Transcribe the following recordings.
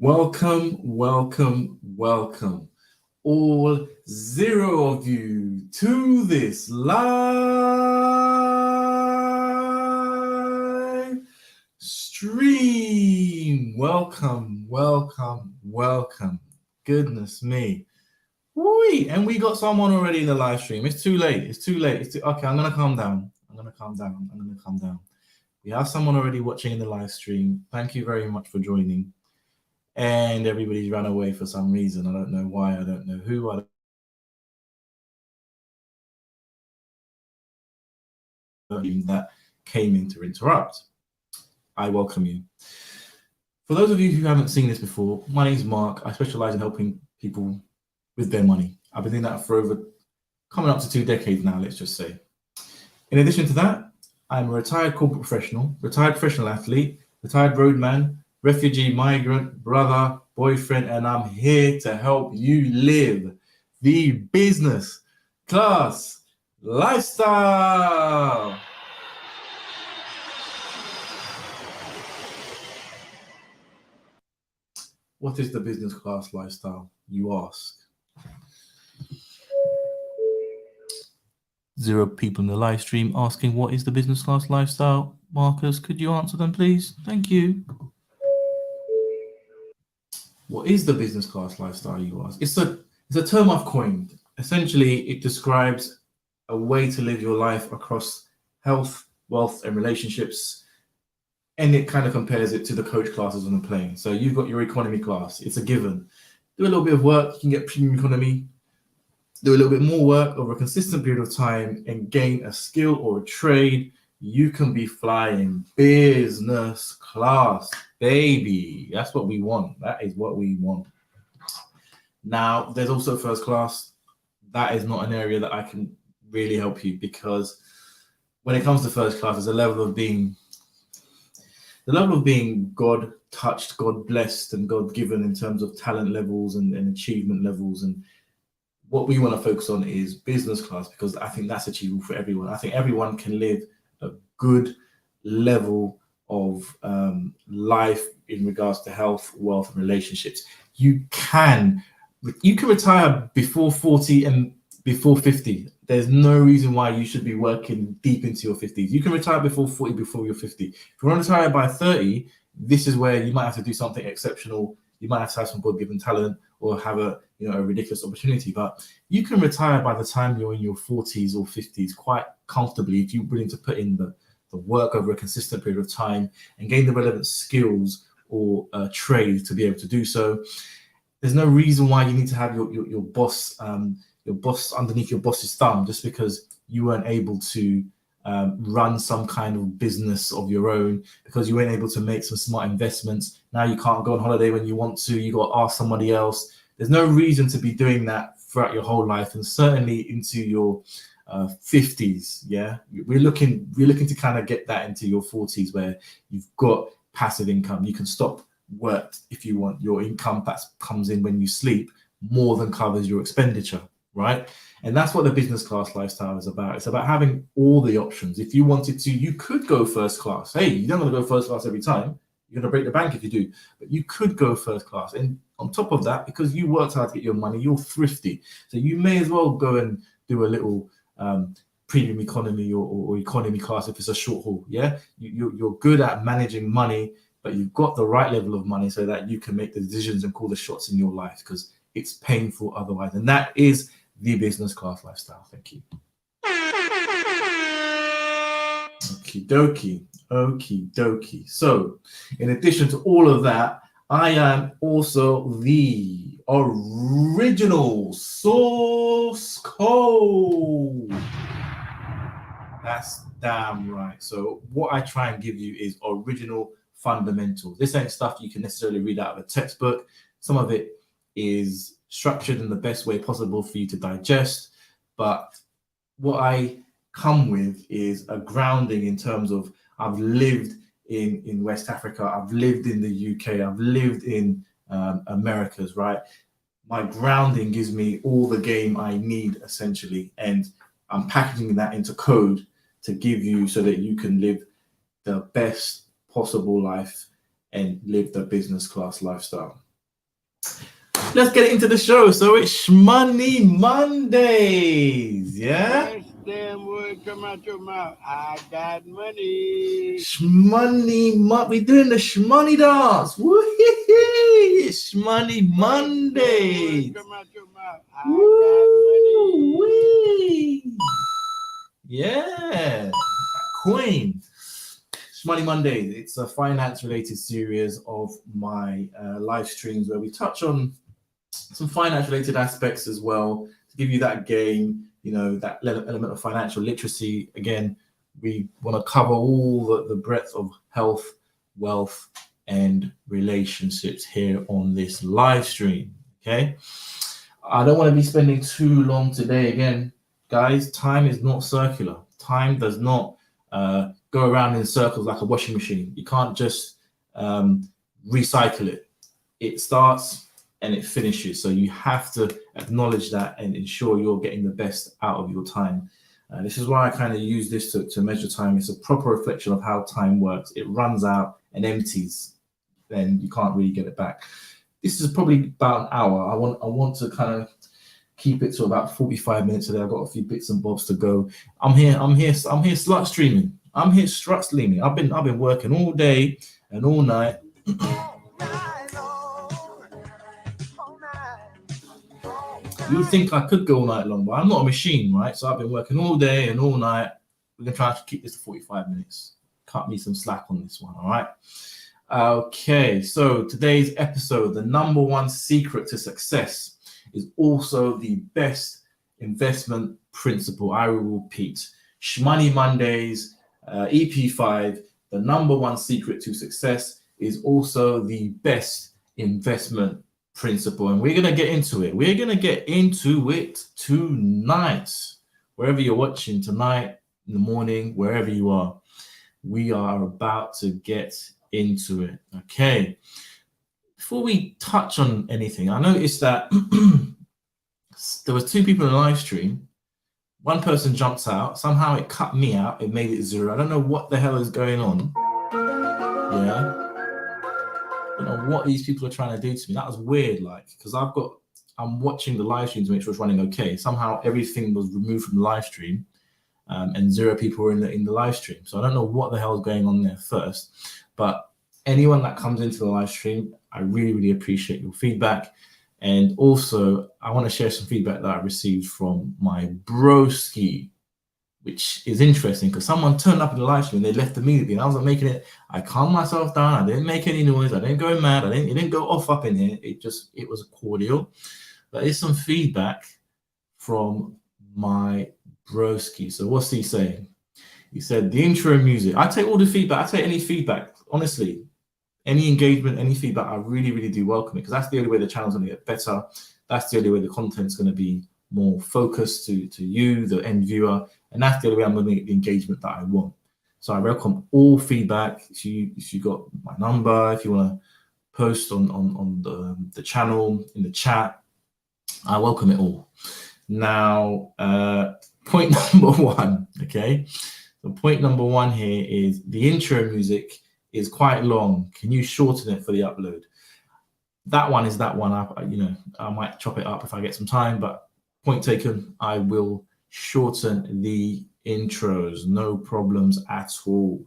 Welcome, welcome, welcome, all 0 of you to this live stream. Welcome, welcome, welcome. Goodness me. Whee! And we got someone already in the live stream. It's too late. Okay, I'm going to calm down. We have someone already watching in the live stream. Thank you very much for joining. And everybody's run away for some reason. I don't know why. I don't know who. That came in to interrupt. I welcome you. For those of you who haven't seen this before, my name is Mark. I specialize in helping people with their money. I've been doing that for coming up to 2 decades now, let's just say. In addition to that, I'm a retired corporate professional, retired professional athlete, retired roadman, refugee, migrant, brother, boyfriend, and I'm here to help you live the business class lifestyle. What is the business class lifestyle, you ask? 0 people in the live stream asking what is the business class lifestyle. Marcus, could you answer them, please? Thank you. What is the business class lifestyle, you ask? It's a term I've coined. Essentially, it describes a way to live your life across health, wealth, and relationships. And it kind of compares it to the coach classes on the plane. So you've got your economy class. It's a given. Do a little bit of work, you can get premium economy. Do a little bit more work over a consistent period of time and gain a skill or a trade. You can be flying business class, baby. That's what we want. That is what we want. Now, there's also first class. That is not an area that I can really help you, because when it comes to first class, there's a level of being God touched, God blessed, and God given in terms of talent levels and achievement levels. And what we want to focus on is business class, because I think that's achievable for everyone. I think everyone can live a good level of life in regards to health, wealth, and relationships. You can retire before 40 and before 50. There's no reason why you should be working deep into your 50s. You can retire before 40, before you're 50. If you want to retire by 30, this is where you might have to do something exceptional. You might have to have some God-given talent or have a ridiculous opportunity. But you can retire by the time you're in your 40s or 50s quite comfortably if you're willing to put in the work over a consistent period of time and gain the relevant skills or trade to be able to do so. There's no reason why you need to have your boss underneath your boss's thumb just because you weren't able to run some kind of business of your own, because you weren't able to make some smart investments. Now you can't go on holiday when you want to. You got to ask somebody else. There's no reason to be doing that throughout your whole life, and certainly into your 50s. Yeah, we're looking to kind of get that into your 40s, where you've got passive income. You can stop work if you want. Your income that comes in when you sleep more than covers your expenditure, right? And that's what the business class lifestyle is about. It's about having all the options. If you wanted to, you could go first class. Hey, you don't want to go first class every time. You're going to break the bank if you do, but you could go first class. And on top of that, because you worked hard to get your money, you're thrifty. So you may as well go and do a little premium economy or economy class if it's a short haul. Yeah, you're good at managing money, but you've got the right level of money so that you can make the decisions and call the shots in your life, because it's painful otherwise. And that is the business class lifestyle. Thank you. Okie dokie. So, in addition to all of that, I am also the original source code. That's damn right. So, what I try and give you is original fundamentals. This ain't stuff you can necessarily read out of a textbook. Some of it is structured in the best way possible for you to digest, but what I come with is a grounding in terms of I've lived in West Africa, I've lived in the UK, I've lived in Americas, right? My grounding gives me all the game I need, essentially, and I'm packaging that into code to give you so that you can live the best possible life and live the business class lifestyle. let's get into the show. So it's Schmoney Mondays, yeah? Yes, damn word come out your mouth. I got money. We're doing the Schmoney dance. Woo-hee-hee. It's Schmoney Yes, damn word Mondays. come out your mouth. I got money. Woo-wee. Yeah, Queen. Schmoney Mondays. It's a finance-related series of my live streams where we touch on some finance-related aspects as well to give you that game, that element of financial literacy. Again, we want to cover all the breadth of health, wealth, and relationships here on this live stream. Okay. I don't want to be spending too long today. Again, guys, time is not circular. Time does not go around in circles like a washing machine. You can't just recycle it. It starts and it finishes. So you have to acknowledge that and ensure you're getting the best out of your time. This is why I kind of use this to measure time. It's a proper reflection of how time works. It runs out and empties, then you can't really get it back. This is probably about an hour. I want to kind of keep it to about 45 minutes today. I've got a few bits and bobs to go. I'm here slut streaming. I'm here strut streaming. I've been working all day and all night. You would think I could go all night long, but I'm not a machine, right? So I've been working all day and all night. We're gonna try to keep this to 45 minutes. Cut me some slack on this one, all right? Okay, so today's episode, the number one secret to success is also the best investment principle. I will repeat. Schmoney Mondays, EP5, the number one secret to success is also the best investment principle. And we're going to get into it. We're going to get into it tonight. Wherever you're watching tonight, in the morning, wherever you are, we are about to get into it. Okay. Before we touch on anything, I noticed that there was two people in the live stream. One person jumped out. Somehow it cut me out. It made it 0. I don't know what the hell is going on. Yeah. I don't know what these people are trying to do to me. That was weird, because I'm watching the live stream to make sure it's running okay. Somehow everything was removed from the live stream, and 0 people were in the live stream. So I don't know what the hell is going on there first. But anyone that comes into the live stream, I really, really appreciate your feedback. And also, I want to share some feedback that I received from my broski, which is interesting because someone turned up in the live stream and they left immediately. And I wasn't making it. I calmed myself down. I didn't make any noise. I didn't go mad. It didn't go off up in here. It was cordial. But it's some feedback from my broski. So what's he saying? He said the intro music. I take all the feedback. I take any feedback, honestly. Any engagement, any feedback, I really, really do welcome it because that's the only way the channel's going to get better. That's the only way the content's going to be more focused to you, the end viewer, and that's the only way I'm going to get the engagement that I want. So I welcome all feedback. If you got my number, if you want to post on the channel in the chat, I welcome it all. Now, point number 1, okay? So point number 1 here is the intro music is quite long. Can you shorten it for the upload? That one is that one. I might chop it up if I get some time, but point taken, I will shorten the intros. No problems at all.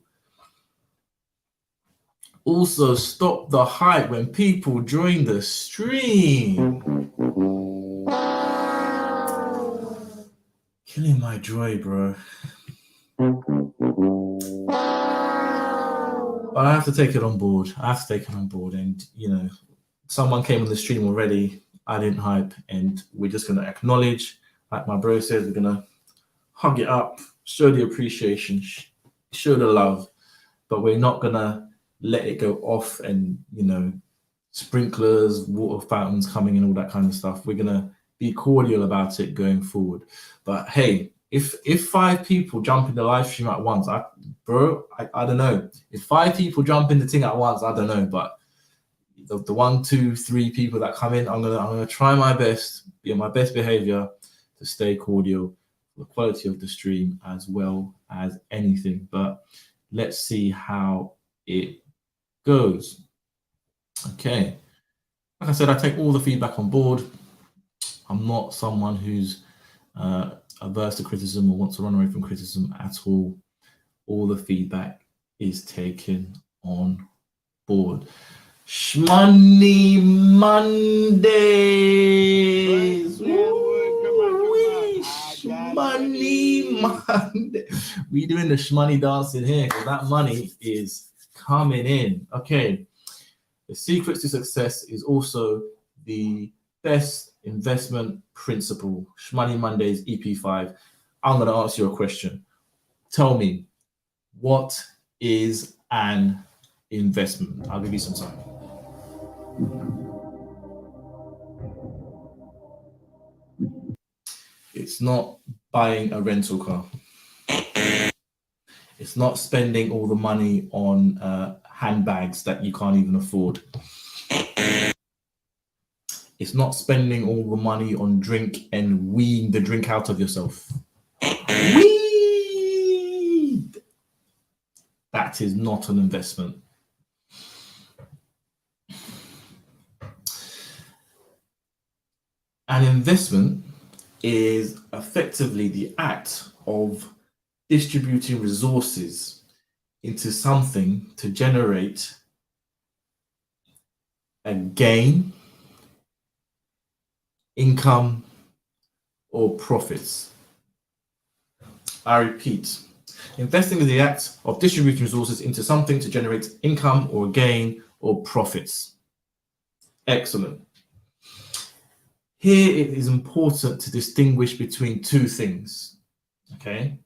Also, stop the hype when people join the stream. Killing my joy, bro. But I have to take it on board. And, someone came on the stream already. I didn't hype. And we're just going to acknowledge, like my bro says, we're going to hug it up, show the appreciation, show the love. But we're not going to let it go off and, sprinklers, water fountains coming in, all that kind of stuff. We're going to be cordial about it going forward. But hey, if 5 people jump in the live stream at once, I don't know. If 5 people jump in the thing at once, I don't know. But the 1, 2, 3 people that come in, I'm gonna try my best, be on my best behavior to stay cordial, the quality of the stream as well as anything. But let's see how it goes. Okay. Like I said, I take all the feedback on board. I'm not someone who's averse to criticism or wants to run away from criticism at all. All the feedback is taken on board. Schmoney Mondays. Schmoney Monday. We doing the Schmoney dance in here because that money is coming in. Okay. The secrets to success is also the best investment principle. Schmoney Mondays EP5. I'm going to ask you a question. Tell me, what is an investment? I'll give you some time. It's not buying a rental car. It's not spending all the money on handbags that you can't even afford. It's not spending all the money on drink and weeing the drink out of yourself. Weed! That is not an investment. An investment is effectively the act of distributing resources into something to generate a gain, income, or profits. I repeat, investing is the act of distributing resources into something to generate income or gain or profits. Excellent. Here it is important to distinguish between two things, okay?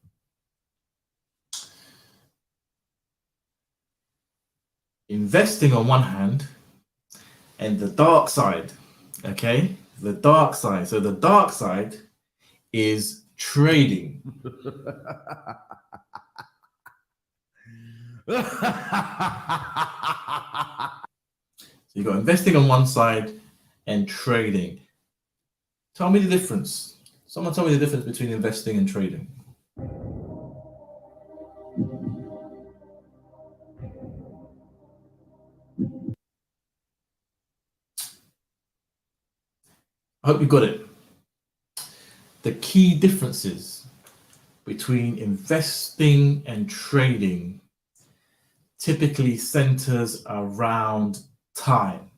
Investing on one hand and the dark side, okay? The dark side. So the dark side is trading. So you got investing on one side and trading. Tell me the difference. Someone tell me the difference between investing and trading. I hope you got it. The key differences between investing and trading typically centers around time.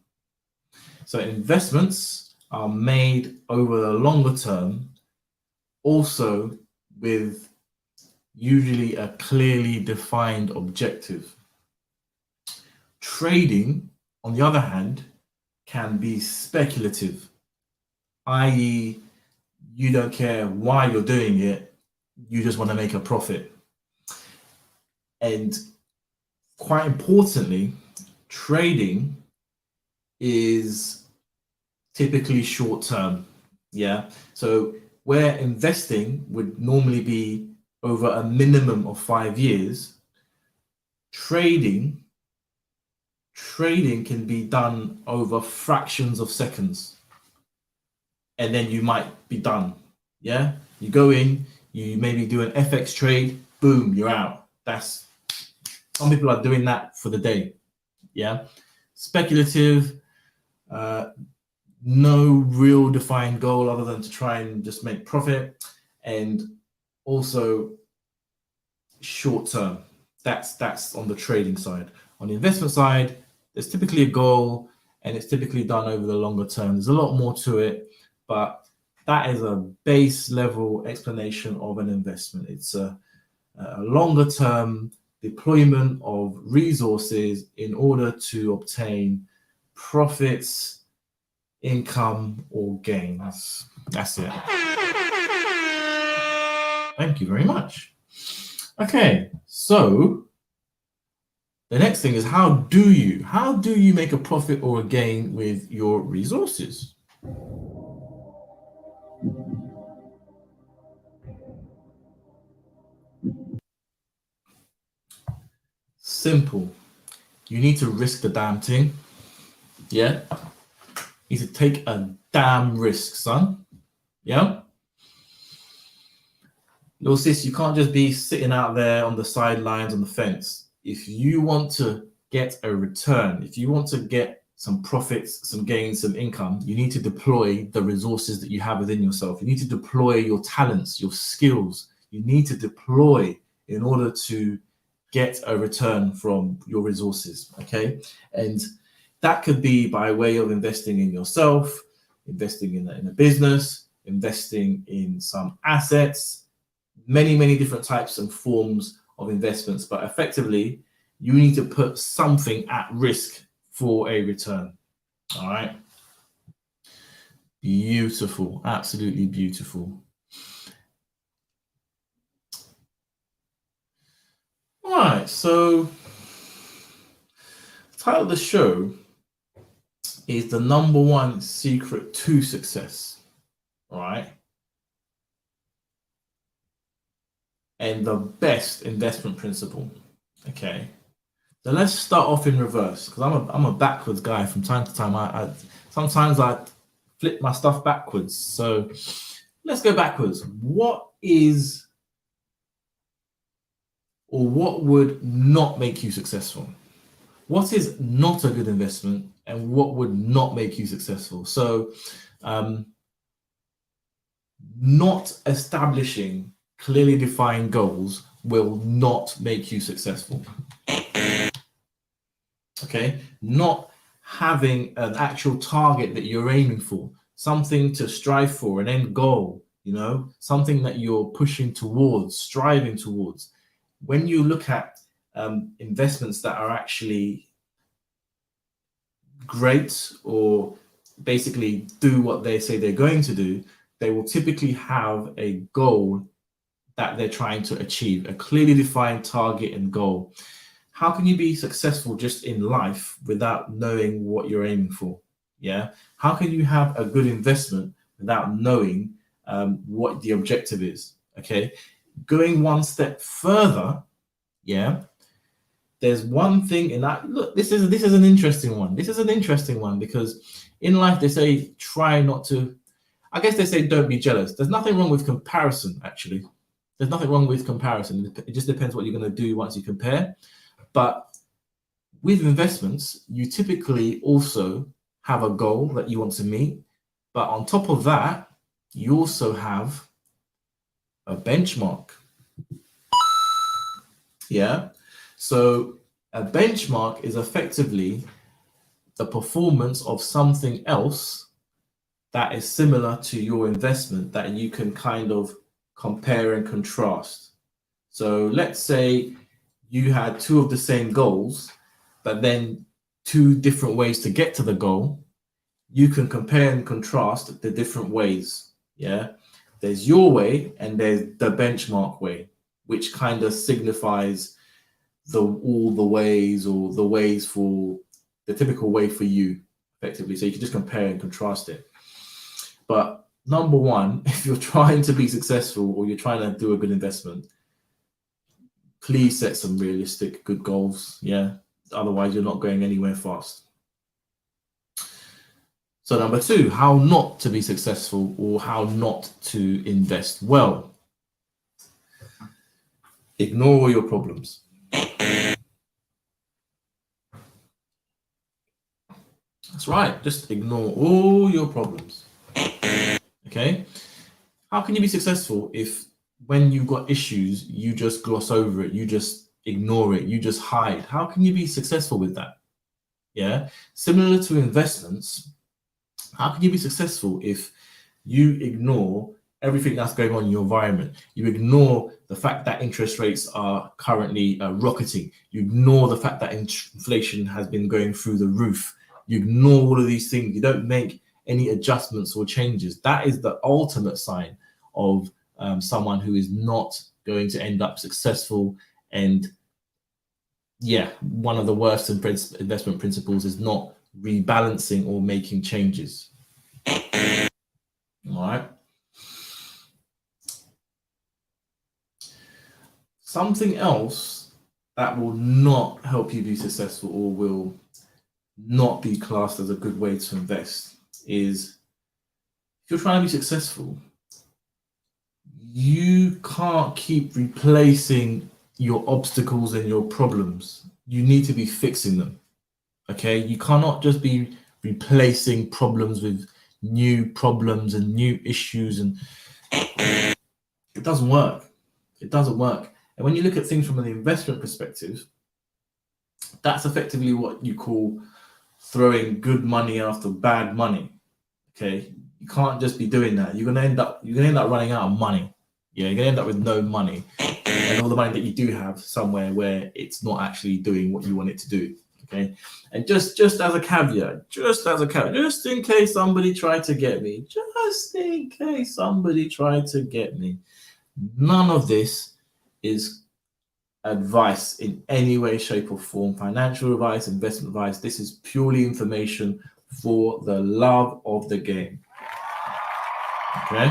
So investments are made over the longer term, also with usually a clearly defined objective. Trading, on the other hand, can be speculative, i.e., you don't care why you're doing it, you just want to make a profit. And quite importantly, trading is typically short term. Yeah. So where investing would normally be over a minimum of 5 years, trading can be done over fractions of seconds. And then you might be done. Yeah. You go in, you maybe do an FX trade, boom, you're out. That's some people are doing that for the day. Yeah. Speculative, no real defined goal other than to try and just make profit, and also short term. That's on the trading side. On the investment side, there's typically a goal and it's typically done over the longer term. There's a lot more to it, but that is a base level explanation of an investment. It's a longer term deployment of resources in order to obtain profits, income, or gains. That's it. Thank you very much. Okay, so the next thing is how do you make a profit or a gain with your resources? Simple. You need to risk the damn thing. Yeah. You need to take a damn risk, son. Yeah. Little sis, you can't just be sitting out there on the sidelines on the fence. If you want to get a return, if you want to get some profits, some gains, some income, you need to deploy the resources that you have within yourself. You need to deploy your talents, your skills. You need to deploy in order to get a return from your resources, okay? And that could be by way of investing in yourself, investing in a business, investing in some assets, many different types and forms of investments. But effectively, you need to put something at risk for a return. All right. Beautiful. Absolutely beautiful. All right. So the title of the show is the #1 secret to success. All right. And the best investment principle. Okay. So let's start off in reverse, because I'm a backwards guy. From time to time, I sometimes I flip my stuff backwards. So let's go backwards. What is, or what would not make you successful? What is not a good investment, and what would not make you successful? So not establishing clearly defined goals will not make you successful. Okay, not having an actual target that you're aiming for, something to strive for, an end goal, you know, something that you're pushing towards, striving towards. When you look at investments that are actually great, or basically do what they say they're going to do, they will typically have a goal that they're trying to achieve, a clearly defined target and goal. How can you be successful just in life without knowing what you're aiming for? Yeah. How can you have a good investment without knowing what the objective is? Okay. Going one step further, yeah. There's one thing in that. Look, this is an interesting one. This is an interesting one because in life they say try not to. I guess they say don't be jealous. There's nothing wrong with comparison. Actually, there's nothing wrong with comparison. It just depends what you're going to do once you compare. But with investments, you typically also have a goal that you want to meet. But on top of that, you also have a benchmark. Yeah. So a benchmark is effectively the performance of something else that is similar to your investment that you can kind of compare and contrast. So let's say you had two of the same goals, but then two different ways to get to the goal. You can compare and contrast the different ways. Yeah. There's your way and there's the benchmark way, which kind of signifies all the ways, or the ways for the typical way for you, effectively. So you can just compare and contrast it. But #1, if you're trying to be successful or you're trying to do a good investment, please set some realistic, good goals. Yeah. Otherwise, you're not going anywhere fast. So #2, how not to be successful, or how not to invest well. Ignore all your problems. That's right. Just ignore all your problems. Okay. How can you be successful if when you've got issues, you just gloss over it, you just ignore it, you just hide? How can you be successful with that? Yeah. Similar to investments, how can you be successful if you ignore everything that's going on in your environment? You ignore the fact that interest rates are currently rocketing. You ignore the fact that inflation has been going through the roof. You ignore all of these things. You don't make any adjustments or changes. That is the ultimate sign of someone who is not going to end up successful. And yeah, one of the worst investment principles is not rebalancing or making changes. All right. Something else that will not help you be successful, or will not be classed as a good way to invest, is if you're trying to be successful, you can't keep replacing your obstacles and your problems. You need to be fixing them. Okay, you cannot just be replacing problems with new problems and new issues, and it doesn't work. It doesn't work. And when you look at things from an investment perspective, that's effectively what you call throwing good money after bad money. Okay, you can't just be doing that. You're gonna end up running out of money. Yeah, you're gonna end up with no money, and all the money that you do have somewhere where it's not actually doing what you want it to do. Okay, and just as a caveat, just in case somebody tried to get me, none of this is advice in any way, shape, or form. Financial advice, investment advice. This is purely information for the love of the game. Okay.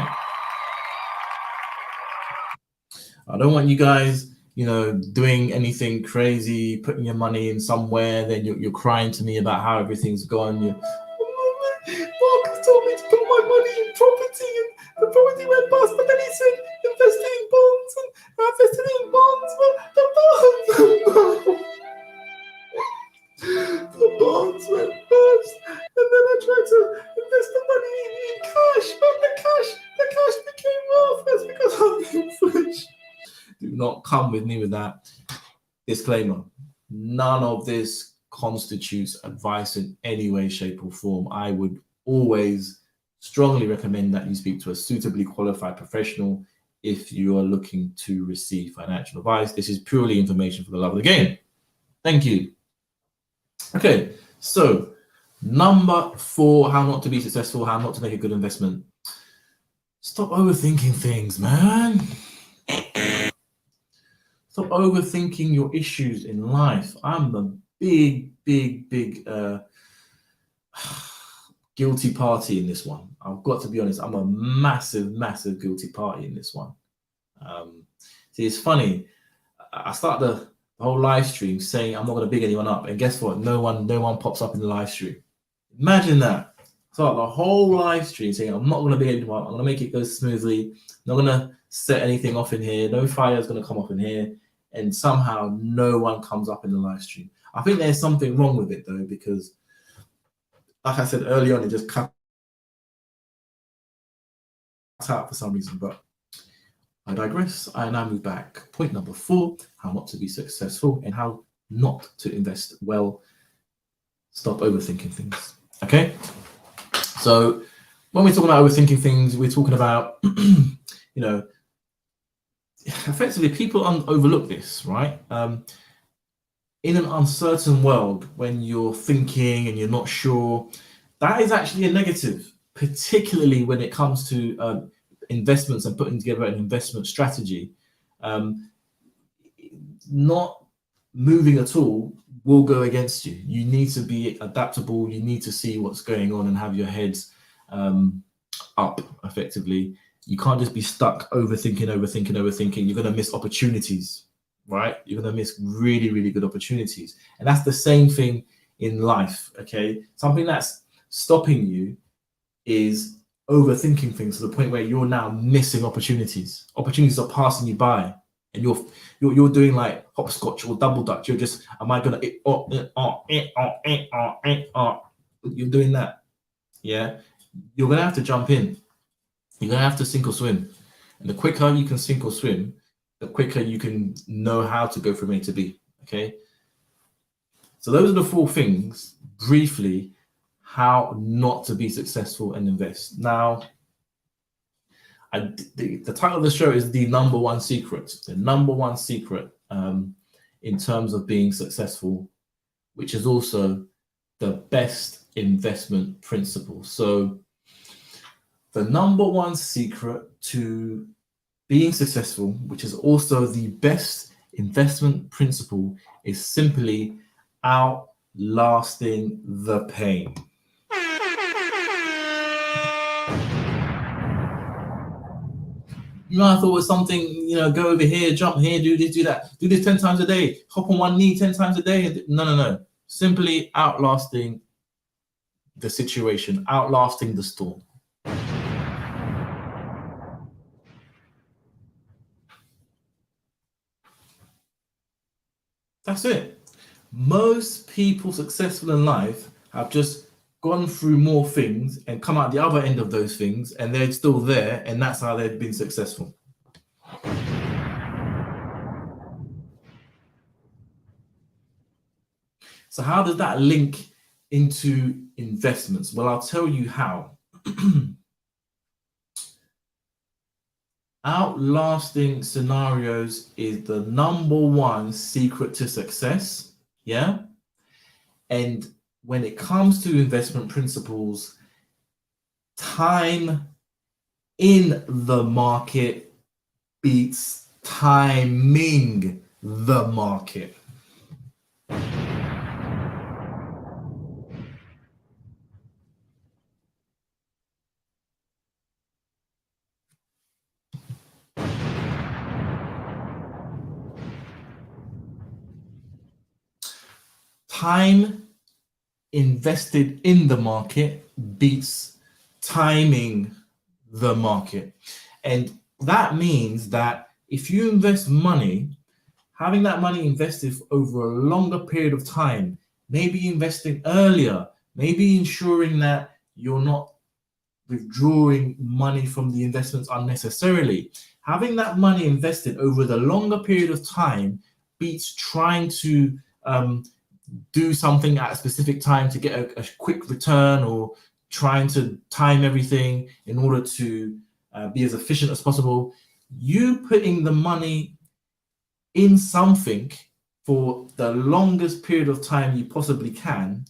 I don't want you guys, doing anything crazy, putting your money in somewhere, then you're crying to me about how everything's gone. Marcus told me to put my money in property, and the property went bust, but then he said investing in bonds, and I invested in bonds, but the bonds went bust, and then I tried to invest the money in cash, but the cash became wealth. That's because I'm foolish. Do not come with me with that. Disclaimer: none of this constitutes advice in any way, shape, or form. I would always strongly recommend that you speak to a suitably qualified professional if you are looking to receive financial advice. This is purely information for the love of the game. Thank you. Okay, so number 4, how not to be successful, how not to make a good investment. Stop overthinking things, man. Stop overthinking your issues in life. I'm a big guilty party in this one. I've got to be honest. I'm a massive guilty party in this one. See, it's funny. I started the whole live stream saying I'm not going to big anyone up, and guess what? No one pops up in the live stream. Imagine that. Start the whole live stream saying I'm not going to big anyone up. I'm going to make it go smoothly. I'm not going to set anything off in here. No fire is going to come off in here. And somehow no one comes up in the live stream. I think there's something wrong with it though, because like I said early on, it just cut out for some reason, but I digress. I now move back. Point number 4, how not to be successful and how not to invest well. Stop overthinking things. Okay. So when we're talking about overthinking things, we're talking about, effectively people overlook this, right? In an uncertain world, when you're thinking and you're not sure, that is actually a negative, particularly when it comes to investments and putting together an investment strategy. Not moving at all will go against you. You need to be adaptable. You need to see what's going on and have your heads up effectively. You can't just be stuck overthinking. You're going to miss opportunities, right? You're going to miss really good opportunities. And that's the same thing in life, okay? Something that's stopping you is overthinking things to the point where you're now missing opportunities. Opportunities are passing you by, and you're doing like hopscotch or double dutch. You're just, am I going to, you're doing that, yeah? You're going to have to jump in. You're going to have to sink or swim. And the quicker you can sink or swim, the quicker you can know how to go from A to B, okay? So those are the 4 things, briefly, how not to be successful and invest. Now, the title of the show is The Number One Secret. The number one secret in terms of being successful, which is also the best investment principle. So the number one secret to being successful, which is also the best investment principle, is simply outlasting the pain. You might have thought it was something, go over here, jump here, do this, do that, do this 10 times a day, hop on one knee 10 times a day. No. Simply outlasting the situation, outlasting the storm. That's it. Most people successful in life have just gone through more things and come out the other end of those things, and they're still there, and that's how they've been successful. So how does that link into investments? Well, I'll tell you how. Outlasting scenarios is the number one secret to success. Yeah. And when it comes to investment principles, time in the market beats timing the market. Time invested in the market beats timing the market. And that means that if you invest money, having that money invested over a longer period of time, maybe investing earlier, maybe ensuring that you're not withdrawing money from the investments unnecessarily. Having that money invested over the longer period of time beats trying to do something at a specific time to get a quick return, or trying to time everything in order to be as efficient as possible. You putting the money in something for the longest period of time you possibly can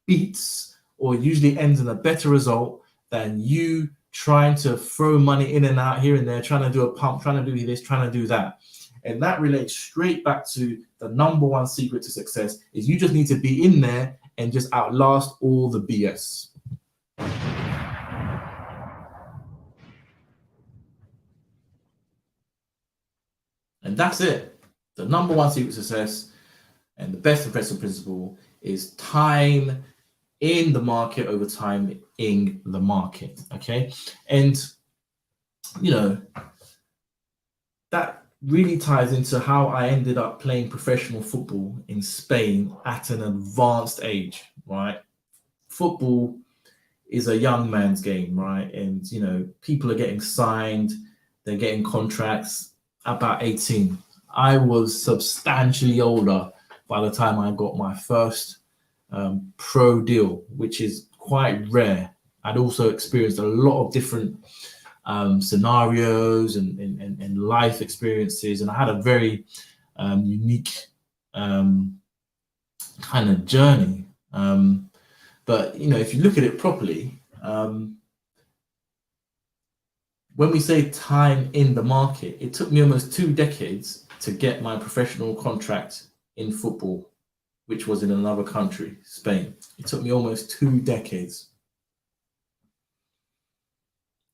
beats, or usually ends in a better result than you trying to throw money in and out here and there, trying to do a pump, trying to do this, trying to do that. And that relates straight back to the number one secret to success is you just need to be in there and just outlast all the BS. And that's it. The number one secret to success and the best investment principle is time in the market over time in the market. Okay. And, you know, that really ties into how I ended up playing professional football in Spain at an advanced age, right? Football is a young man's game, right? And, you know, people are getting signed, they're getting contracts about 18. I was substantially older by the time I got my first pro deal, which is quite rare. I'd also experienced a lot of different scenarios and life experiences, and I had a very unique kind of journey. But you know, if you look at it properly, when we say time in the market, it took me almost 2 decades to get my professional contract in football, which was in another country, Spain. It took me almost 2 decades.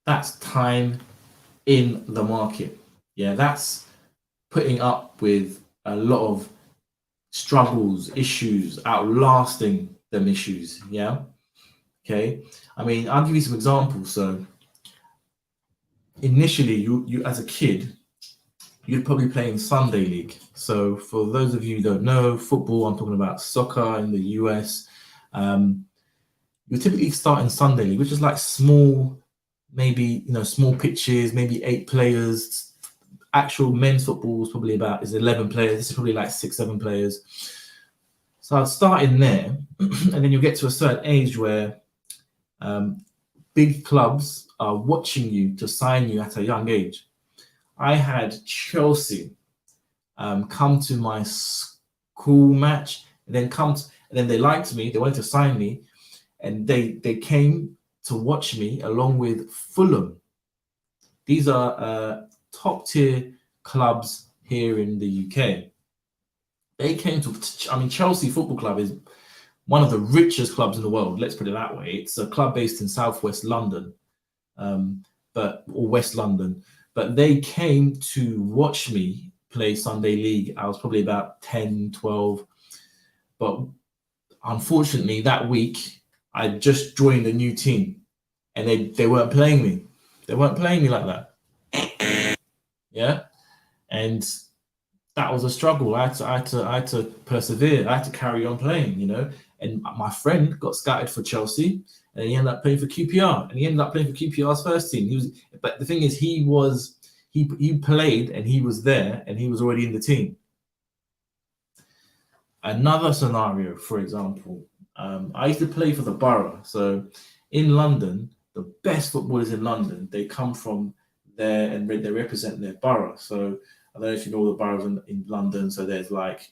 That's time in the market. Yeah, that's putting up with a lot of struggles, issues, outlasting them issues. Yeah. Okay. I mean, I'll give you some examples. So initially, you as a kid, you'd probably play in Sunday League. So for those of you who don't know football, I'm talking about soccer in the US. You typically start in Sunday League, which is like small, maybe, you know, small pitches, maybe 8 players. Actual men's football is probably is 11 players. This is probably like 6, 7 players. So I'd start in there, and then you get to a certain age where big clubs are watching you to sign you at a young age. I had Chelsea come to my school match, and then they liked me. They wanted to sign me, and they came to watch me along with Fulham. These are top tier clubs here in the UK. They came to, I mean, Chelsea Football Club is one of the richest clubs in the world. Let's put it that way. It's a club based in Southwest London, or West London. But they came to watch me play Sunday League. I was probably about 10, 12. But unfortunately, that week, I just joined a new team, and they weren't playing me. They weren't playing me like that. Yeah. And that was a struggle. I had to persevere. I had to carry on playing, you know. And my friend got scouted for Chelsea, and he ended up playing for QPR, and he ended up playing for QPR's first team. But the thing is, he played, and he was there, and he was already in the team. Another scenario, for example, I used to play for the Borough. So in London, the best footballers in London, they come from there and they represent their borough. So I don't know if you know all the boroughs in London. So there's like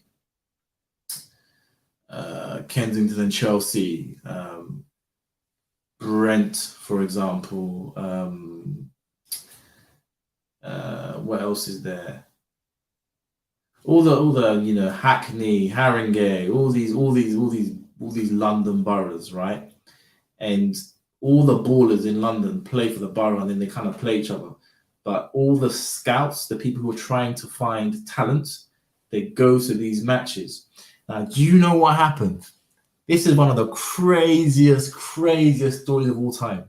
Kensington and Chelsea, Brent, for example. What else is there? All the you know, Hackney, Haringey, all these London boroughs, right? And all the ballers in London play for the borough, and then they kind of play each other. But all the scouts, the people who are trying to find talent, they go to these matches. Now, do you know what happened? This is one of the craziest stories of all time.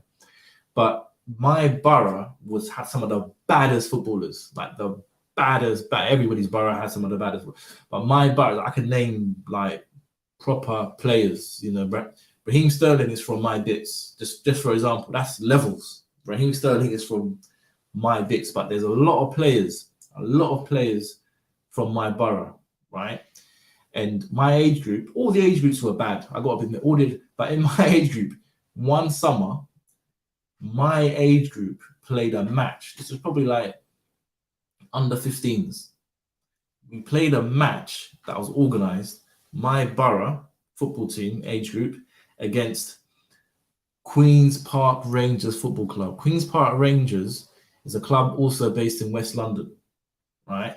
But my borough had some of the baddest footballers, like the baddest. Everybody's borough has some of the baddest. But my borough, I could name like proper players. You know, Raheem Sterling is from my bits. Just for example, that's levels. Raheem Sterling is from my bits, but there's a lot of players from my borough, right? And my age group, all the age groups were bad. I got up in the but in my age group, one summer, my age group played a match. This was probably like under 15s. We played a match that was organized, my borough football team, age group, against Queen's Park Rangers Football Club. Queen's Park Rangers is a club also based in West London, right?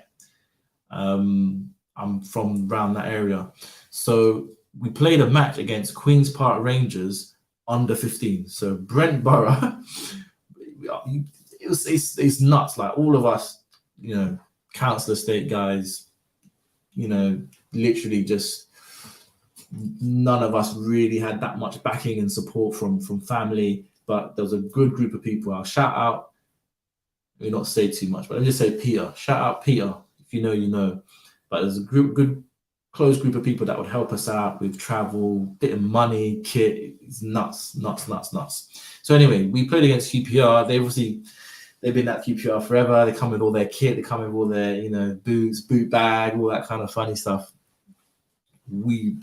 I'm from around that area. So we played a match against Queen's Park Rangers under 15. So Brent Borough, it's nuts. Like all of us, you know, council estate guys, you know, literally just none of us really had that much backing and support from family, but there was a good group of people. I'll shout out, may not say too much, but I'll just say Peter. Shout out Peter. If you know, you know. But there's a good, close group of people that would help us out with travel, bit of money, kit. It's nuts. So anyway, we played against QPR. They've been at QPR forever. They come with all their kit. They come with all their, you know, boots, boot bag, all that kind of funny stuff. We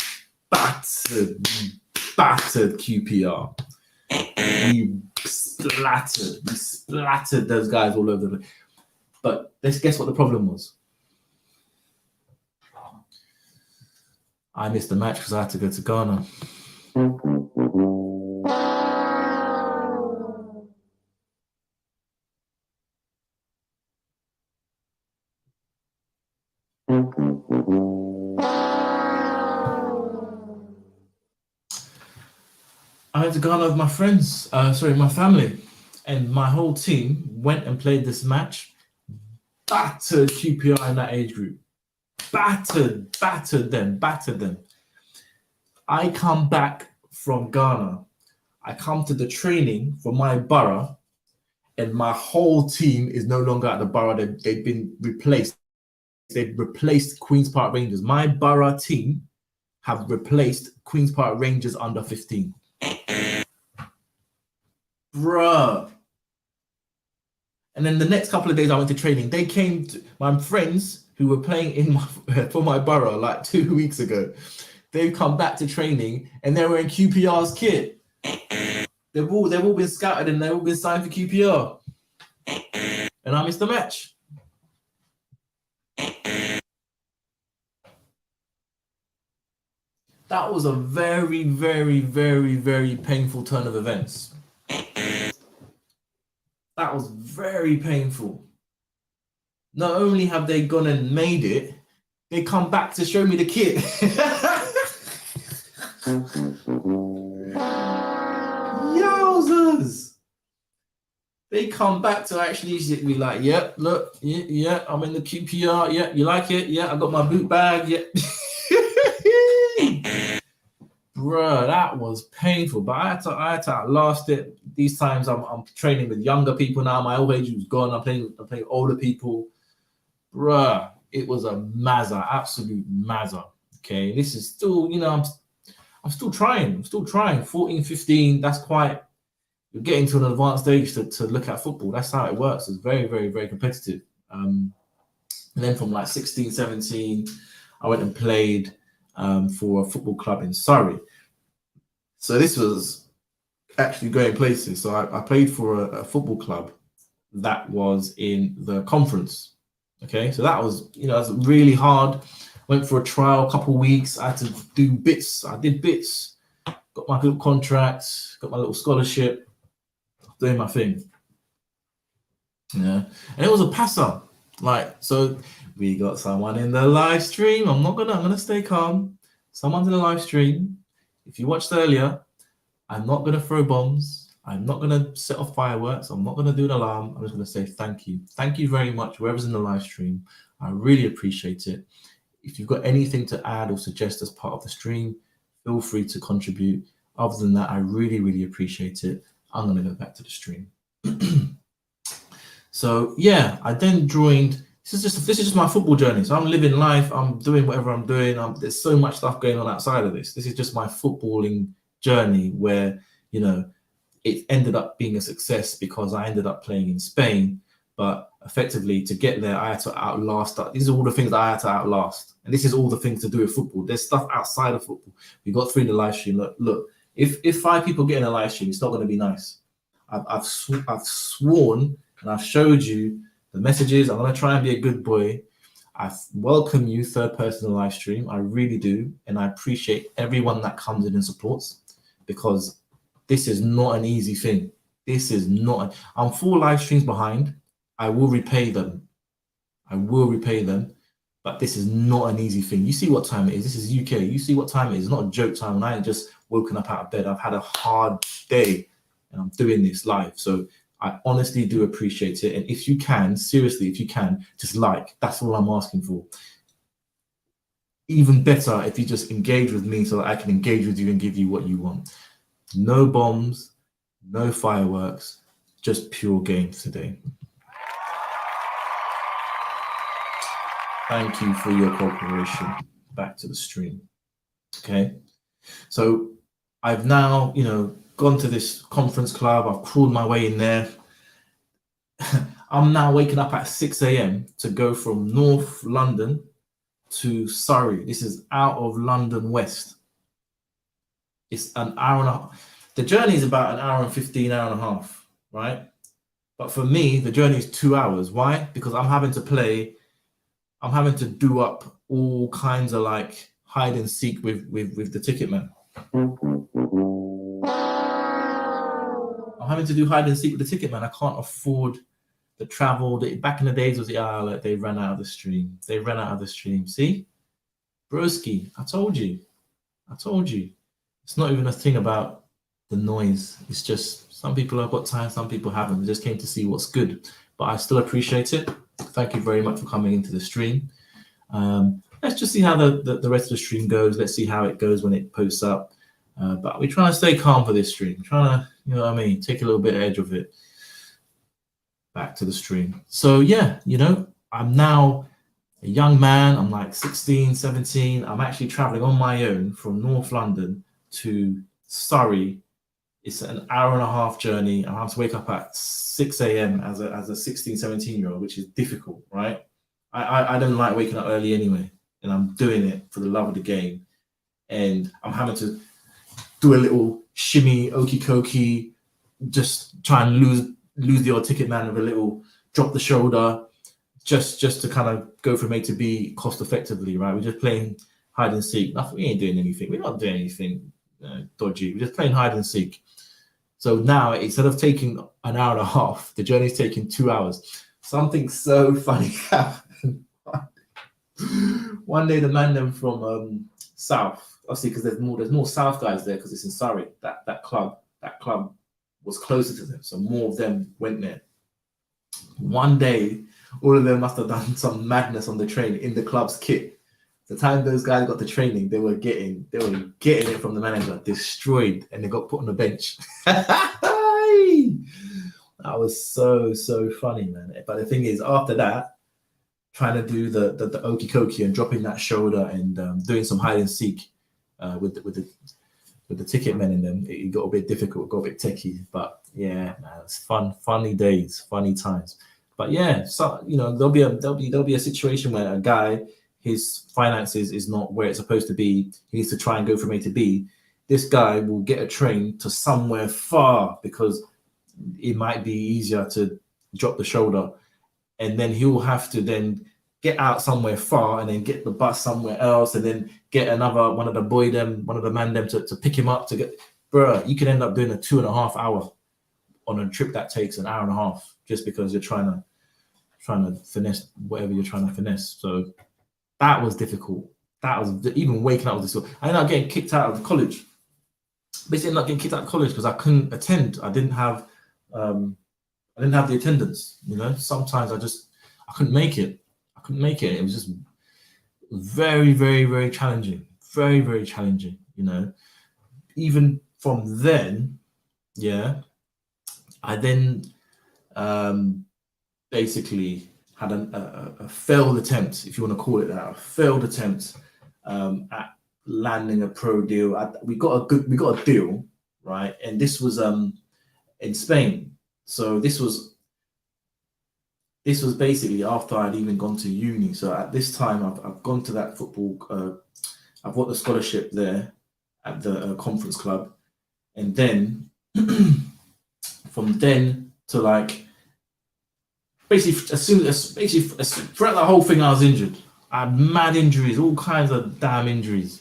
battered QPR. We splattered those guys all over the place. But let's guess what the problem was. I missed the match because I had to go to Ghana. I went to Ghana with my friends, my family, and my whole team went and played this match. Battered QPR in that age group. Battered them. I come back from Ghana. I come to the training for my borough, and my whole team is no longer at the borough. They've been replaced. They've replaced Queen's Park Rangers. My borough team have replaced Queen's Park Rangers under 15. Bruh. And then the next couple of days I went to training. They came to my friends who were playing for my borough like 2 weeks ago. They've come back to training and they're wearing QPR's kit. They've all been scouted and they've all been signed for QPR. And I missed the match. That was a very, very, very, very painful turn of events. That was very painful. Not only have they gone and made it, they come back to show me the kit. Yowzers! They come back to actually be like, yeah, look, yeah, I'm in the QPR. Yeah, you like it? Yeah, I got my boot bag. Yeah. Bruh, that was painful, but I had to outlast it. These times I'm training with younger people now. My old age was gone. I'm playing older people. Bruh, It was a mazza, absolute mazza. Okay, this is still, I'm still trying. I'm still trying. 14, 15, that's quite, you're getting to an advanced age to look at football. That's how it works. It's very, very, very competitive. And then from like 16, 17, I went and played for a football club in Surrey. So this was actually going places. So I played for a football club that was in the conference. Okay, so that was, that was really hard. Went for a trial, a couple of weeks. I had to do bits. I did bits. Got my little contract. Got my little scholarship. Doing my thing. Yeah, and it was a passer. Like, so we got someone in the live stream. I'm gonna stay calm. Someone's in the live stream. If you watched earlier, I'm not gonna throw bombs. I'm not gonna set off fireworks. I'm not gonna do an alarm. I'm just gonna say thank you. Thank you very much, whoever's in the live stream. I really appreciate it. If you've got anything to add or suggest as part of the stream, feel free to contribute. Other than that, I really, really appreciate it. I'm gonna go back to the stream. So yeah, I then joined. This is just my football journey. So I'm living life. I'm doing whatever I'm doing. There's so much stuff going on outside of this. This is just my footballing journey where, it ended up being a success because I ended up playing in Spain. But effectively, to get there, I had to outlast that. These are all the things that I had to outlast. And this is all the things to do with football. There's stuff outside of football. We got through the live stream. Look, if 5 people get in a live stream, it's not going to be nice. I've sworn and I've showed you the messages. I'm going to try and be a good boy. I welcome you, third person in the live stream. I really do. And I appreciate everyone that comes in and supports, because this is not an easy thing. This is not. I'm 4 live streams behind. I will repay them. But this is not an easy thing. You see what time it is. This is UK. You see what time it is. It's not a joke time. And I ain't just woken up out of bed. I've had a hard day and I'm doing this live. So I honestly do appreciate it. And if you can, seriously, if you can, just like, that's all I'm asking for. Even better if you just engage with me so that I can engage with you and give you what you want. No bombs, no fireworks, just pure games today. Thank you for your cooperation. Back to the stream. Okay. So I've now, gone to this conference club. I've crawled my way in there. I'm now waking up at 6 a.m. to go from North London to Surrey. This is out of London West. It's an hour and a half. The journey is about an hour and 15, hour and a half, right? But for me, the journey is 2 hours. Why? Because I'm having to do up all kinds of like hide and seek with the ticket man. I'm having to do hide and seek with the ticket man. I can't afford the travel. Back in the days, like they ran out of the stream. They ran out of the stream. See? Broski, I told you. It's not even a thing about the noise. It's just some people have got time, some people haven't. They just came to see what's good. But I still appreciate it. Thank you very much for coming into the stream. Let's just see how the rest of the stream goes. Let's see how it goes when it posts up. But we're trying to stay calm for this stream. We're trying to, take a little bit of edge of it. Back to the stream. So yeah, I'm now a young man. I'm like 16, 17. I'm actually traveling on my own from North London to Surrey. It's an hour and a half journey. I have to wake up at 6 a.m. as a 16, 17-year-old, which is difficult, right? I don't like waking up early anyway, and I'm doing it for the love of the game. And I'm having to do a little shimmy, okie dokie, just try and lose the odd ticket man with a little drop the shoulder, just to kind of go from A to B cost effectively, right? We're just playing hide and seek. Nothing, we ain't doing anything. We're not doing anything dodgy. We're just playing hide and seek. So now, instead of taking an hour and a half, the journey's taking 2 hours. Something so funny happened. One day, the man them from South, obviously, because there's more South guys there because it's in Surrey. That club was closer to them, so more of them went there. One day, all of them must have done some madness on the train in the club's kit. The time those guys got the training, they were getting it from the manager, destroyed, and they got put on the bench. That was so funny, man. But the thing is, after that, trying to do the okey dokey and dropping that shoulder and doing some hide and seek with the ticket men in them. It got a bit difficult, got a bit techie, but yeah, man, it's funny days, funny times. But yeah, so there'll be a situation where a guy, his finances is not where it's supposed to be. He needs to try and go from A to B. This guy will get a train to somewhere far because it might be easier to drop the shoulder, and then he'll have to then get out somewhere far and then get the bus somewhere else and then get another one of the man them to pick him up to get. Bruh, you can end up doing a 2.5 hour on a trip that takes an hour and a half just because you're trying to finesse whatever you're trying to finesse. So that was difficult. That was even waking up with this. I ended up getting kicked out of college. Basically, ended up getting kicked out of college because I couldn't attend. I didn't have the attendance. Sometimes I couldn't make it. It was just very, very, very challenging. Very, very challenging. Even from then, yeah, I then basically had a failed attempt, if you want to call it that, a failed attempt at landing a pro deal. We got a deal, right? And this was in Spain. So this was basically after I'd even gone to uni. So at this time, I've gone to that football. I've got the scholarship there at the conference club, and then from then to like basically throughout the whole thing, I was injured. I had mad injuries, all kinds of damn injuries.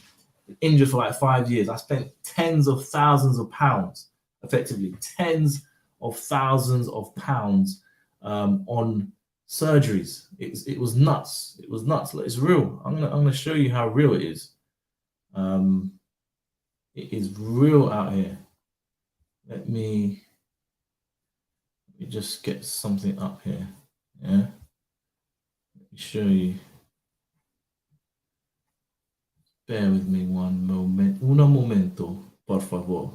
Injured for like 5 years. I spent tens of thousands of pounds, effectively tens of thousands of pounds on surgeries. It was nuts. It was nuts. It's real. I'm gonna show you how real it is. It is real out here. Let me just get something up here. Yeah. Let me show you. Bear with me one moment. Un momento, por favor.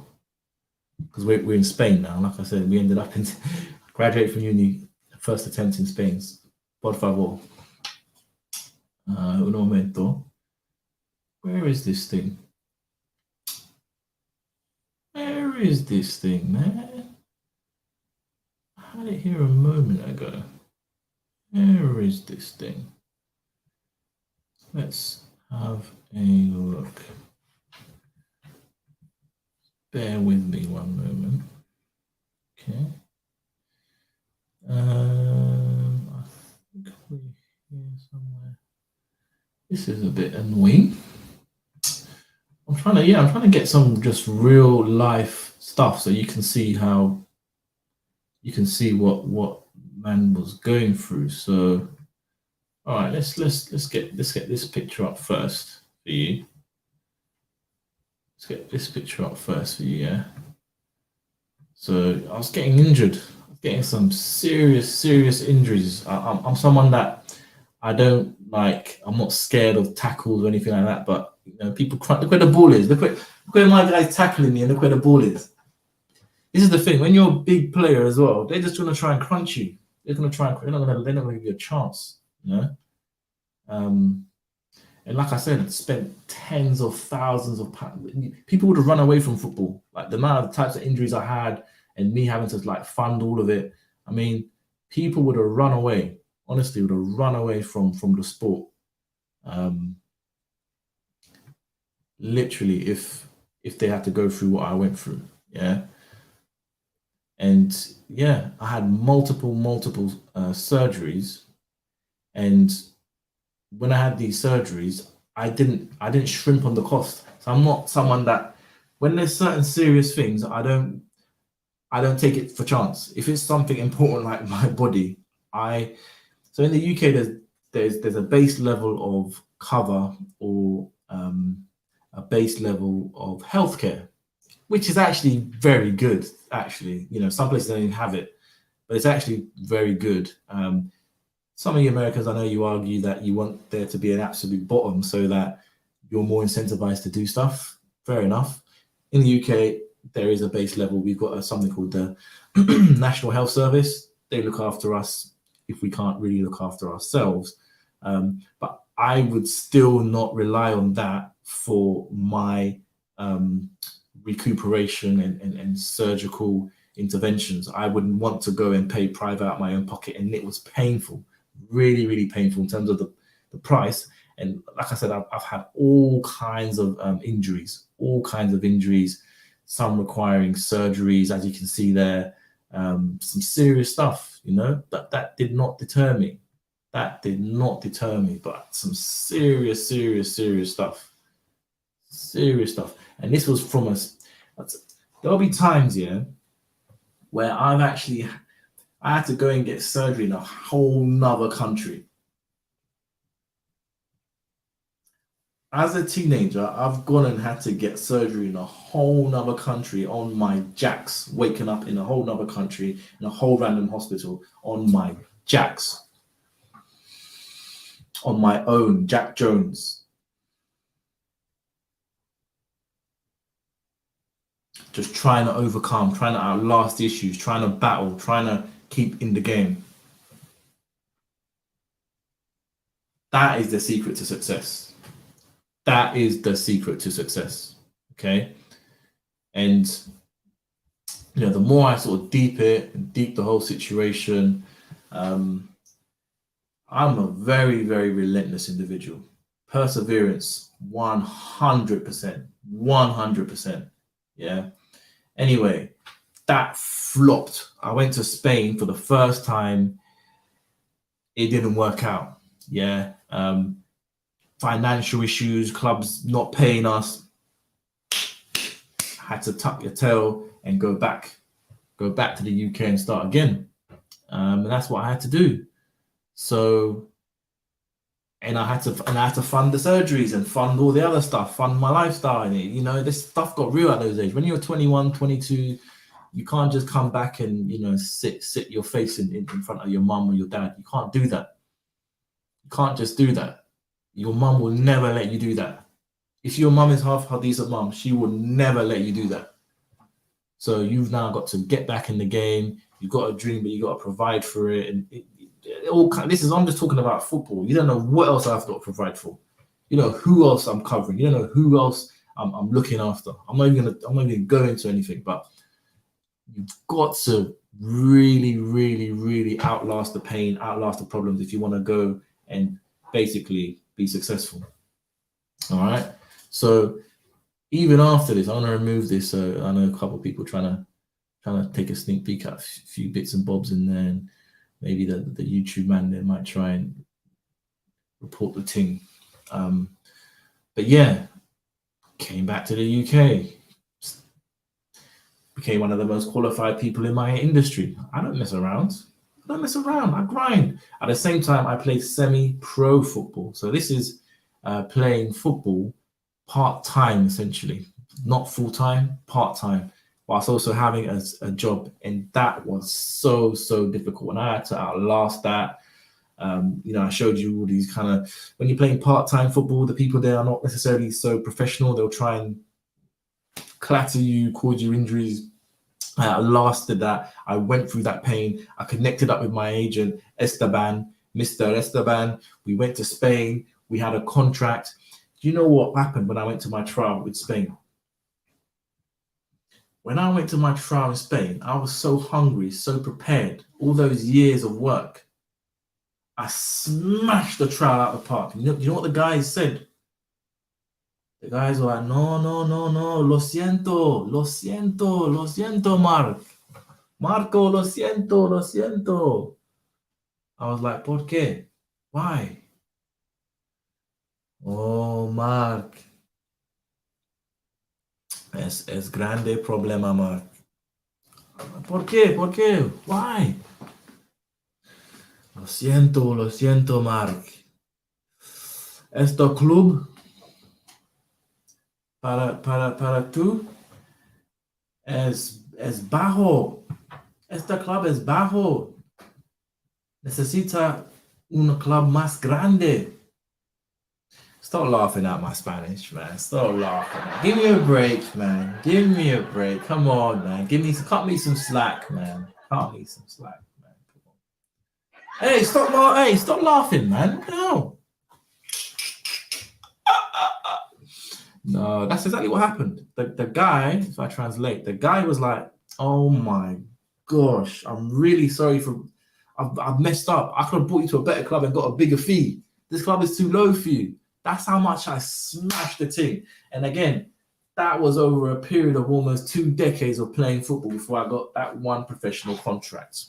Because we're in Spain now. Like I said, we ended up in graduate from uni, first attempt in Spain. Por favor. Un momento. Where is this thing? Where is this thing, man? I had it here a moment ago. Where is this thing? Let's have a look. Bear with me one moment. Okay. I think we're here somewhere. This is a bit annoying. I'm trying to get some just real life stuff so you can see what man was going through. So all right, let's get this picture up first for you. Let's get this picture up first for you, yeah. So I was getting injured, getting some serious injuries. I'm someone that I'm not scared of tackles or anything like that, but people cry. Look where the ball is. Look where my guy's tackling me, and look where the ball is. This is the thing. When you're a big player as well, they're just gonna try and crunch you. They're not gonna give you a chance, And like I said, I spent tens of thousands of pounds. People would have run away from football. Like the amount of types of injuries I had, and me having to fund all of it. I mean, people would have run away. Honestly, would have run away from the sport. Literally, if they had to go through what I went through, yeah. And yeah, I had multiple surgeries, and when I had these surgeries, I didn't shrimp on the cost. So I'm not someone that, when there's certain serious things, I don't take it for chance. If it's something important like my body, so in the UK there's a base level of cover or a base level of healthcare, which is actually very good. Actually, some places don't even have it, but it's actually very good. Some of you Americans, I know you argue that you want there to be an absolute bottom so that you're more incentivized to do stuff. Fair enough. In the UK, there is a base level. We've got something called the National Health Service. They look after us if we can't really look after ourselves. But I would still not rely on that for my recuperation and surgical interventions. I wouldn't want to go and pay private out my own pocket, and it was painful, really, really painful in terms of the price. And like I said, I've had all kinds of injuries, some requiring surgeries, as you can see there, some serious stuff, that did not deter me. But some serious stuff. And this was from us. There'll be times, where I had to go and get surgery in a whole nother country. As a teenager, I've gone and had to get surgery in a whole nother country on my jacks, waking up in a whole nother country, in a whole random hospital on my jacks. On my own, Jack Jones. Just trying to overcome, trying to outlast issues, trying to battle, trying to keep in the game. That is the secret to success. Okay? And, the more I sort of deep the whole situation, I'm a very, very relentless individual. Perseverance, 100%. Yeah. Anyway, that flopped. I went to Spain for the first time. It didn't work out. Yeah. Financial issues, clubs not paying us. Had to tuck your tail and go back to the UK and start again. And that's what I had to do. So, and I had to fund the surgeries and fund all the other stuff, fund my lifestyle. And this stuff got real at those age. When you're 21, 22, you can't just come back and sit your face in front of your mum or your dad. You can't do that. You can't just do that. Your mum will never let you do that. If your mum is half a decent mum, she will never let you do that. So you've now got to get back in the game. You've got a dream, but you got to provide for it. And I'm just talking about football. You don't know what else I've got to provide for. You know who else I'm covering. You don't know who else I'm looking after. I'm not even gonna go into anything, but you've got to really, really, really outlast the pain, outlast the problems if you want to go and basically be successful. All right. So even after this, I want to remove this. So I know a couple of people trying to take a sneak peek at a few bits and bobs in there, and maybe the YouTube man there might try and report the thing. But yeah, came back to the UK. Became one of the most qualified people in my industry. I don't mess around. I grind. At the same time, I play semi-pro football. So this is playing football part-time, essentially. Not full-time, part-time. Whilst also having a job. And that was so difficult. And I had to outlast that. I showed you all these kind of... When you're playing part-time football, the people there are not necessarily so professional. They'll try and clatter you, cause you injuries. I outlasted that. I went through that pain. I connected up with my agent, Mr. Esteban. We went to Spain. We had a contract. Do you know what happened when I went to my trial with Spain? When I went to my trial in Spain, I was so hungry, so prepared. All those years of work. I smashed the trial out of the park. You know what the guys said? The guys were like, no, lo siento, Marco, lo siento. I was like, ¿por qué? Why? Oh, Mark. Es grande problema, Mark. ¿Por qué? Why? Lo siento, Mark. Este club para tú es bajo. Este club es bajo. Necesita un club más grande. Stop laughing at my Spanish, man. Stop laughing. Give me a break, man. Give me a break. Come on, man. Cut me some slack, man. Cut me some slack, man. Come on. Hey, stop laughing, man. No. No, that's exactly what happened. The guy, if I translate, the guy was like, "Oh my gosh, I'm really sorry for, I've messed up. I could have brought you to a better club and got a bigger fee. This club is too low for you." That's how much I smashed the thing. And again, that was over a period of almost 2 decades of playing football before I got that one professional contract.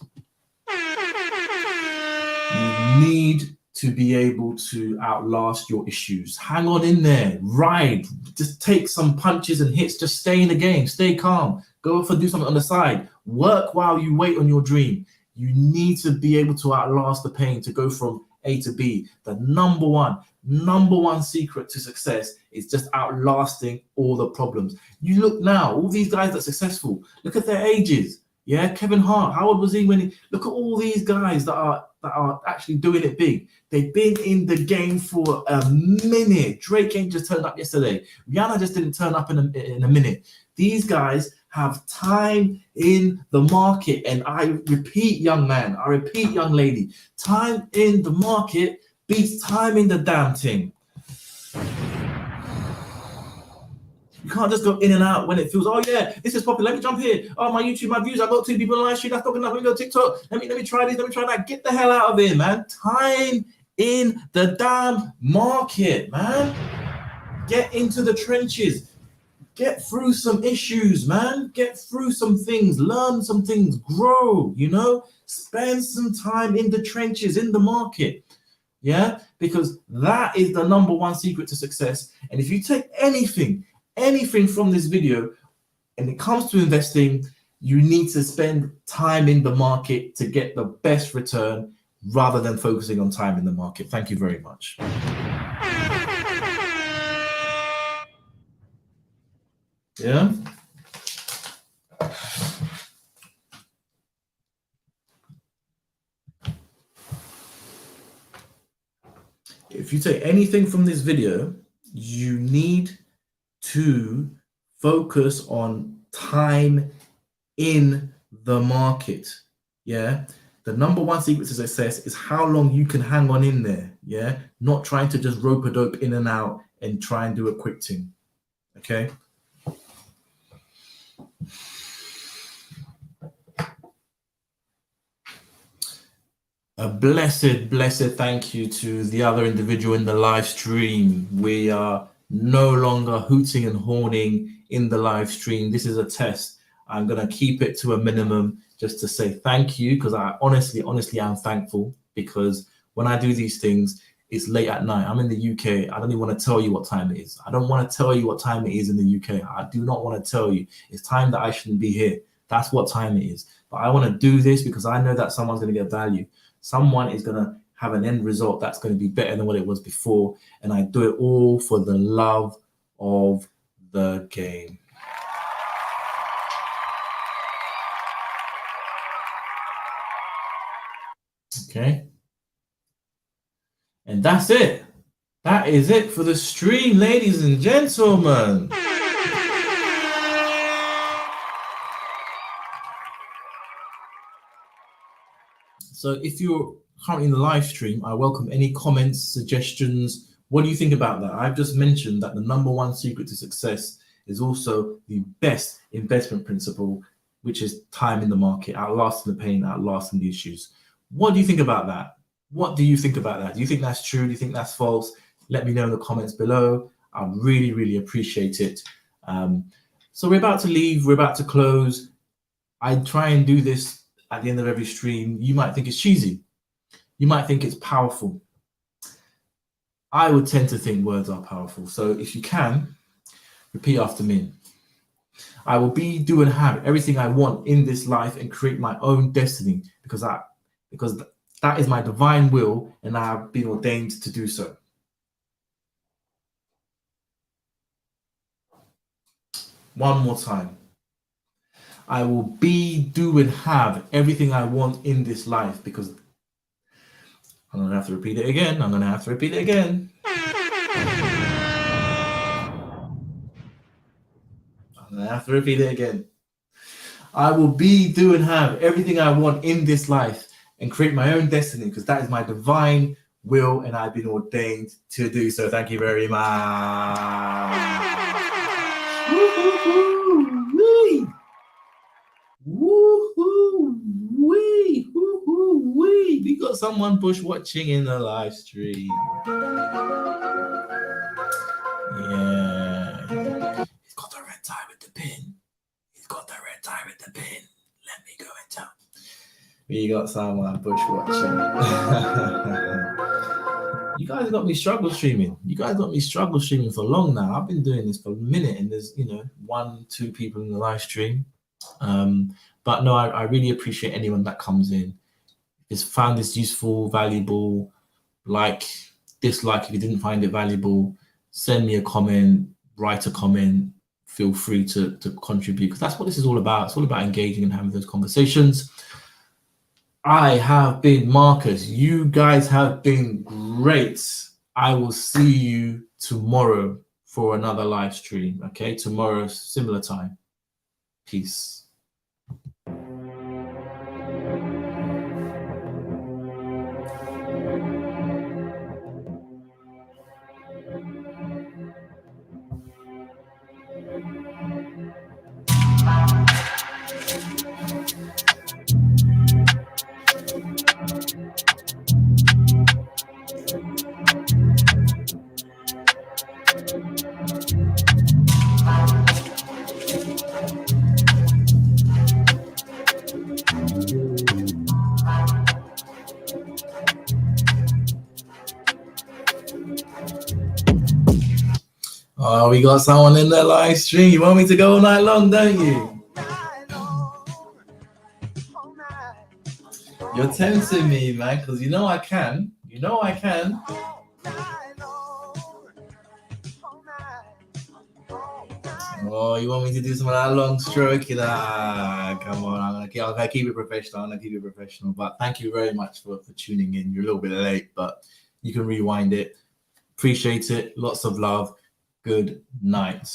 You need to be able to outlast your issues. Hang on in there, ride, just take some punches and hits, just stay in the game, stay calm, go off and do something on the side, work while you wait on your dream. You need to be able to outlast the pain to go from A to B. The number one secret to success is just outlasting all the problems. You look now, all these guys that are successful, look at their ages. Yeah, Kevin Hart, how old was he when look at all these guys that are actually doing it big. They've been in the game for a minute. Drake ain't just turned up yesterday. Rihanna just didn't turn up in a minute. These guys have time in the market. And I repeat, young man, I repeat, young lady, time in the market beats time in the damn thing. You can't just go in and out when it feels, oh yeah, this is popular. Let me jump here. Oh, my YouTube, my views, I got 2 people on live stream. That's not good enough. Let me go TikTok. Let me try this. Let me try that. Get the hell out of here, man. Time in the damn market, man. Get into the trenches. Get through some issues, man. Get through some things. Learn some things. Grow, you know. Spend some time in the trenches, in the market. Yeah, because that is the number one secret to success. And if you take anything from this video, and it comes to investing, you need to spend time in the market to get the best return rather than focusing on time in the market. Thank you very much. Yeah. If you take anything from this video, you need to focus on time in the market. Yeah, the number one secret to success is how long you can hang on in there. Yeah, not trying to just rope a dope in and out and try and do a quick thing. Okay. A blessed thank you to the other individual in the live stream. We are no longer hooting and horning in the live stream. This is a test. I'm going to keep it to a minimum just to say thank you, because I honestly am thankful, because when I do these things, it's late at night. I'm in the UK. I don't even want to tell you what time it is. I don't want to tell you what time it is in the UK. I do not want to tell you. It's time that I shouldn't be here. That's what time it is. But I want to do this because I know that someone's going to get value. Someone is going to have an end result that's going to be better than what it was before. And I do it all for the love of the game. Okay. And that's it. That is it for the stream, ladies and gentlemen. So if you're currently in the live stream, I welcome any comments, suggestions. What do you think about that? I've just mentioned that the number one secret to success is also the best investment principle, which is time in the market, outlasting the pain, outlasting the issues. What do you think about that? What do you think about that? Do you think that's true? Do you think that's false? Let me know in the comments below. I really appreciate it. So we're about to leave. We're about to close. I try and do this at the end of every stream. You might think it's cheesy. You might think it's powerful. I would tend to think words are powerful. So if you can, repeat after me. I will be, do, and have everything I want in this life and create my own destiny because that is my divine will and I have been ordained to do so. One more time. I will be, do, and have everything I want in this life because I'm going to have to repeat it again. I'm going to have to repeat it again. I'm going to have to repeat it again. I will be, do, and have everything I want in this life and create my own destiny, because that is my divine will and I've been ordained to do so. Thank you very much. Woo-hoo-hoo-wee. Woo-hoo-wee. Woo-hoo-wee. We got someone bush watching in the live stream. Yeah. He's got the red tie with the pin. He's got the red tie with the pin. Let me go and tell. We got someone bush watching. You guys got me struggle streaming. You guys got me struggle streaming for long now. I've been doing this for a minute, and there's 1-2 people in the live stream. But no, I really appreciate anyone that comes in. Has found this useful, valuable. Like, dislike if you didn't find it valuable. Send me a comment, write a comment. Feel free to contribute, because that's what this is all about. It's all about engaging and having those conversations. I have been Marcus. You guys have been great. I will see you tomorrow for another live stream. Okay, tomorrow, similar time. Peace. Oh, we got someone in the live stream. You want me to go all night long, don't you? You're tempting me, man, because you know I can. You know I can. Oh, you want me to do some of that long stroking? Come on. I'm gonna keep it professional. But thank you very much for tuning in. You're a little bit late, but you can rewind it. Appreciate it. Lots of love. Good night.